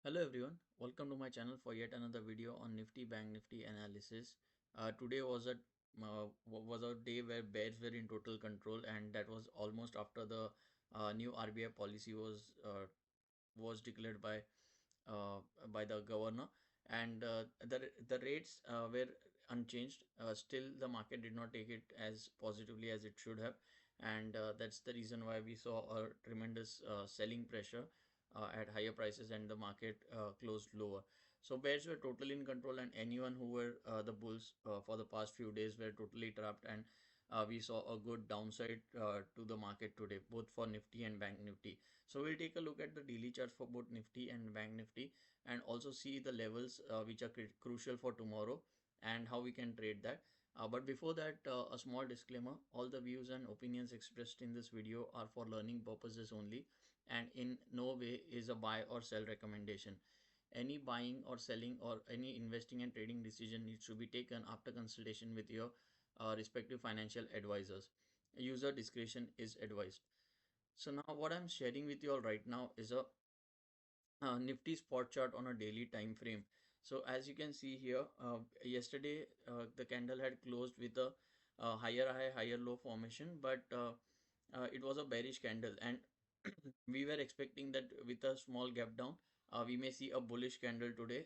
Hello everyone, welcome to my channel for yet another video on Nifty Bank Nifty analysis. Today was a day where bears were in total control, and that was almost after the new RBI policy was declared uh, by the governor, and the rates were unchanged. Still, the market did not take it as positively as it should have, and that's the reason why we saw a tremendous selling pressure at higher prices, and the market closed lower. So bears were totally in control, and anyone who were the bulls for the past few days were totally trapped, and we saw a good downside to the market today, both for Nifty and Bank Nifty. So we'll take a look at the daily charts for both Nifty and Bank Nifty, and also see the levels which are crucial for tomorrow and how we can trade that. But before that, a small disclaimer: all the views and opinions expressed in this video are for learning purposes only, and in no way is a buy or sell recommendation. Any buying or selling or any investing and trading decision needs to be taken after consultation with your respective financial advisors. User discretion is advised. So now what I'm sharing with you all right now is a Nifty spot chart on a daily time frame. So as you can see here, yesterday the candle had closed with a higher high, higher low formation, but it was a bearish candle, and we were expecting that with a small gap down, we may see a bullish candle today,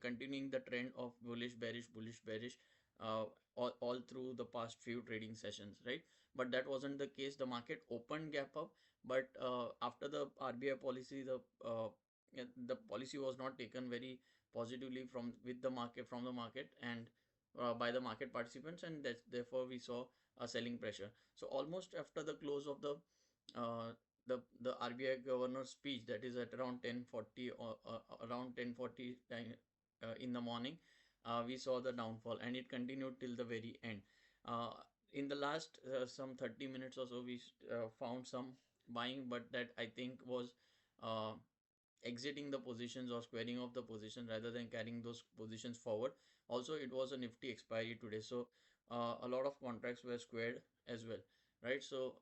continuing the trend of bullish, bearish, uh, all through the past few trading sessions, right? But that wasn't the case. The market opened gap up, but after the RBI policy, the policy was not taken very positively from the market, and by the market participants, and that therefore we saw a selling pressure. So almost after the close of uh, the RBI governor's speech, that is at around 10:40 or around 10:40 time, in the morning, we saw the downfall, and it continued till the very end. Uh, in the last some 30 minutes or so, we found some buying, but that I think was uh, exiting the positions or squaring off the position rather than carrying those positions forward. Also, it was a Nifty expiry today, so a lot of contracts were squared as well, right? So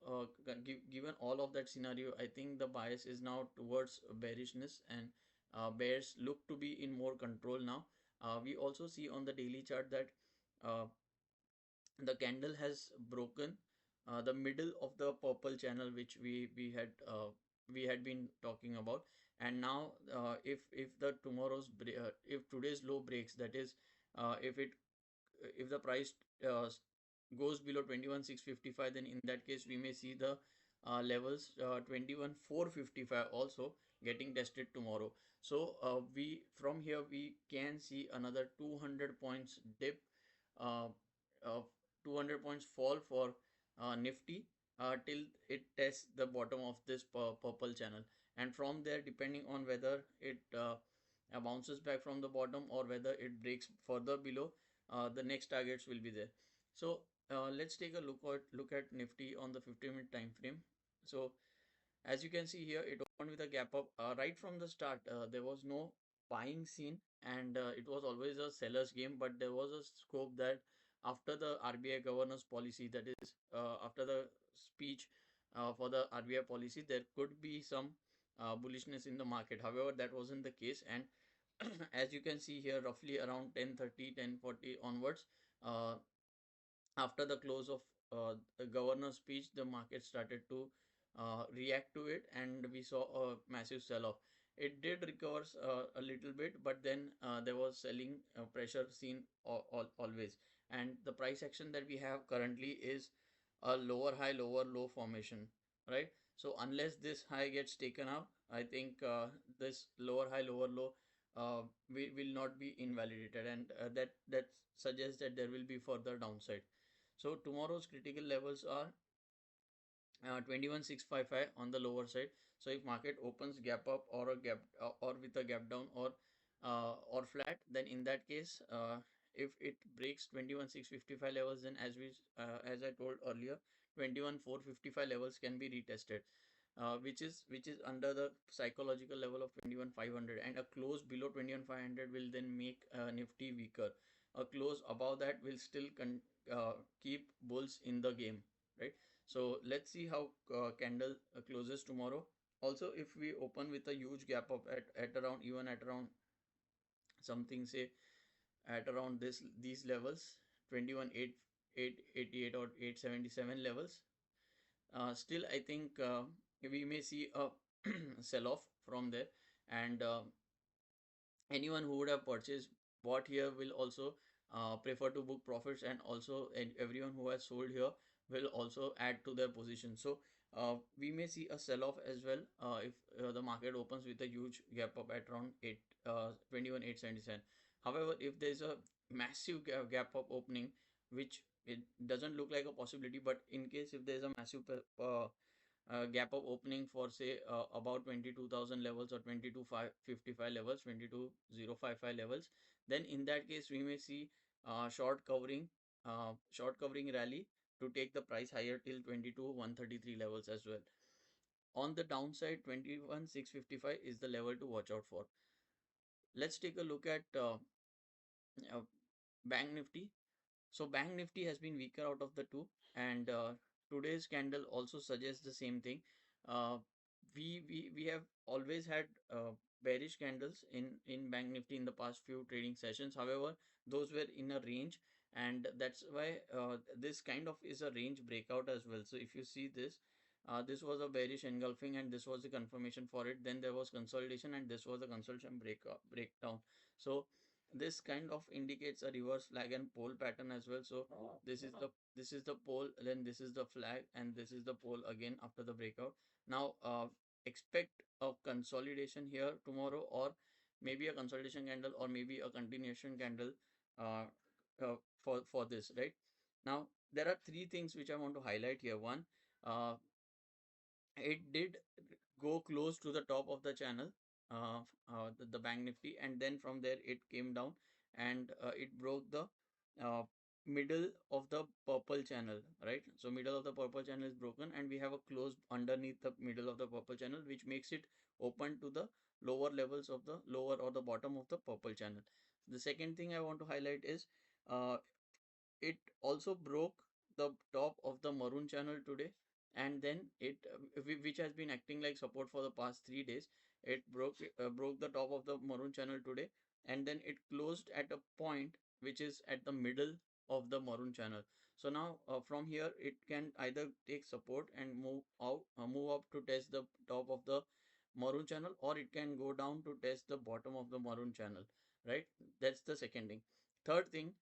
given all of that scenario, I think the bias is now towards bearishness, and bears look to be in more control now. We also see on the daily chart that uh, the candle has broken the middle of the purple channel, which we had been talking about. And now if today's low breaks, that is, if the price uh, goes below 21,655, then in that case we may see the levels 21,455 also getting tested tomorrow. So we from here we can see another 200 points dip, uh, uh, 200 points fall for Nifty till it tests the bottom of this purple channel, and from there, depending on whether it bounces back from the bottom or whether it breaks further below, the next targets will be there. So let's take a look at Nifty on the 50-minute time frame. So as you can see here, it opened with a gap up right from the start. There was no buying scene, and it was always a seller's game. But there was a scope that after the RBI governor's policy, that is, after the speech for the RBI policy, there could be some bullishness in the market. However, that wasn't the case, and as you can see here, roughly around 10:30, 10:40 onwards, uh, after the close of the governor's speech, the market started to react to it, and we saw a massive sell-off. It did recover a little bit, but then there was selling pressure seen always. And the price action that we have currently is a lower high, lower low formation, right? So unless this high gets taken out, I think this lower high, lower low will not be invalidated, and that suggests that there will be further downside. So tomorrow's critical levels are 21,655 on the lower side. So if market opens gap up or a gap or with a gap down or flat, then in that case, if it breaks 21,655 levels, then as I told earlier, 21,455 levels can be retested, which is under the psychological level of 21,500, and a close below 21,500 will then make Nifty weaker. A close above that will still keep bulls in the game, right? So let's see how candle closes tomorrow. Also, if we open with a huge gap up at around, even at around something, say at around this these levels, 21 888 or 877 levels, still I think we may see a sell off from there. And anyone who would have purchased bought here will also prefer to book profits, and also everyone who has sold here will also add to their position. So we may see a sell off as well if the market opens with a huge gap up at around 8 21 877. However, if there is a massive gap up opening, which it doesn't look like a possibility, but in case if there is a massive gap of opening for say about 22,000 levels or 22,555 levels, 22,055 levels, then in that case we may see short covering rally to take the price higher till 22,133 levels as well. On the downside, 21,655 is the level to watch out for. Let's take a look at uh, Bank Nifty. So Bank Nifty has been weaker out of the two, and today's candle also suggests the same thing. Uh, we have always had bearish candles in Bank Nifty in the past few trading sessions. However, those were in a range, and that's why this kind of is a range breakout as well. So if you see this. This was a bearish engulfing, and this was the confirmation for it. Then there was consolidation, and this was a consolidation breakdown. So this kind of indicates a reverse flag and pole pattern as well. So this is the pole, then this is the flag, and this is the pole again after the breakout. Now expect a consolidation here tomorrow, or maybe a consolidation candle, or maybe a continuation candle uh, for this, right? Now there are three things which I want to highlight here. One, uh, it did go close to the top of the channel, the Bank Nifty, and then from there it came down, and it broke the uh, middle of the purple channel, right? So middle of the purple channel is broken, and we have a close underneath the middle of the purple channel, which makes it open to the lower levels of the lower or the bottom of the purple channel. The second thing I want to highlight is uh, it also broke the top of the maroon channel today, and then which has been acting like support for the past 3 days. It broke the top of the maroon channel today, and then it closed at a point which is at the middle of the maroon channel. So now from here it can either take support and move up to test the top of the maroon channel, or it can go down to test the bottom of the maroon channel, right? That's the second thing. Third thing,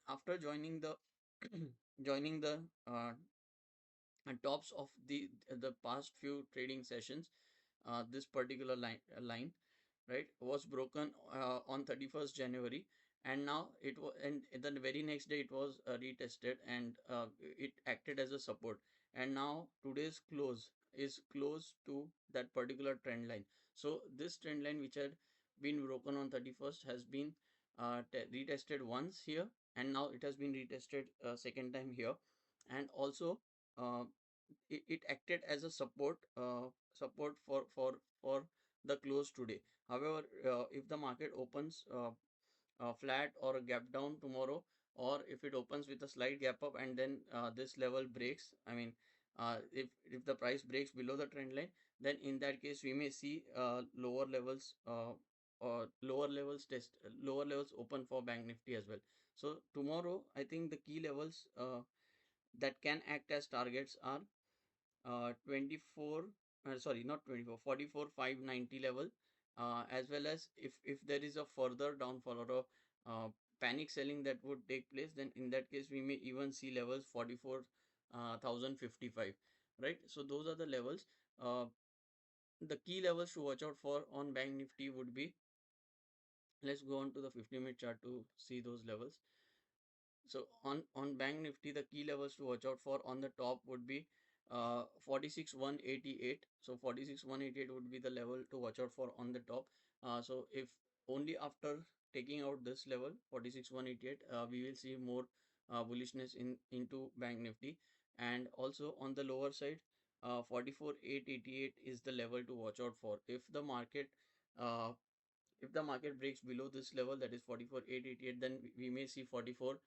after joining the joining the tops of the past few trading sessions, this particular line, right, was broken on 31st January, and now it was, and the very next day it was retested, and it acted as a support, and now today's close is close to that particular trend line. So this trend line which had been broken on 31st has been retested once here, and now it has been retested second time here, and also uh, it acted as a support for the close today. However, if the market opens flat or a gap down tomorrow, or if it opens with a slight gap up and then this level breaks, I mean, if the price breaks below the trend line, then in that case we may see lower levels or lower levels open for Bank Nifty as well. So tomorrow I think the key levels that can act as targets are 24 sorry, not 24, 44 590 level, as well as if there is a further downfall or a panic selling that would take place, then in that case we may even see levels 44,055, right? So those are the levels. The key levels to watch out for on Bank Nifty would be, let's go on to the 50-minute chart to see those levels. So on Bank Nifty, the key levels to watch out for on the top would be 46,188. So 46,188 would be the level to watch out for on the top. So if only after taking out this level 46,188, we will see more bullishness into Bank Nifty. And also on the lower side, 44,888 is the level to watch out for. Uh, if the market breaks below this level, that is 44,888, then we may see 44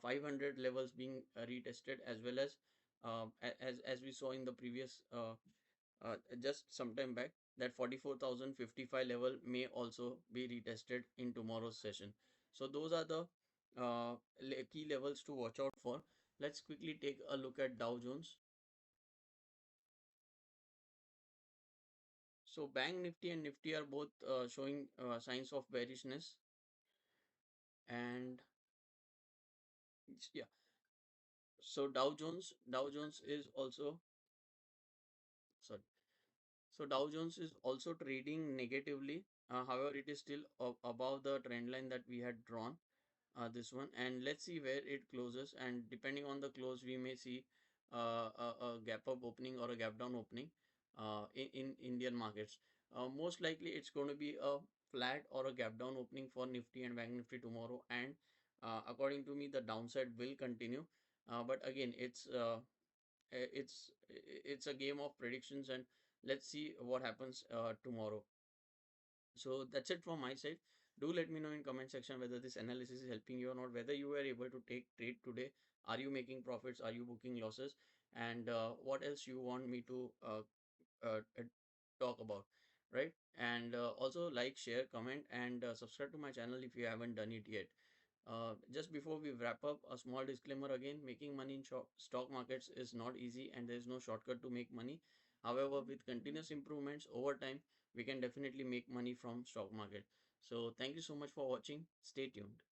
500 levels being retested, as well as as we saw in the previous just some time back, that 44,055 level may also be retested in tomorrow's session. So those are the key levels to watch out for. Let's quickly take a look at Dow Jones. So Bank Nifty and Nifty are both showing signs of bearishness, and yeah. So Dow Jones is also, sorry. So Dow Jones is also trading negatively. However, it is still above the trend line that we had drawn. This one, and let's see where it closes, and depending on the close we may see a gap up opening or a gap down opening in Indian markets. Most likely it's going to be a flat or a gap down opening for Nifty and Bank Nifty tomorrow, and according to me the downside will continue, but again it's a game of predictions, and let's see what happens tomorrow. So that's it from my side. Do let me know in comment section whether this analysis is helping you or not, whether you were able to take trade today. Are you making profits? Are you booking losses? And what else you want me to talk about, right? And also like, share, comment, and subscribe to my channel if you haven't done it yet. Just before we wrap up, a small disclaimer again: making money in stock markets is not easy, and there is no shortcut to make money. However, with continuous improvements over time, we can definitely make money from stock market. So, thank you so much for watching. Stay tuned.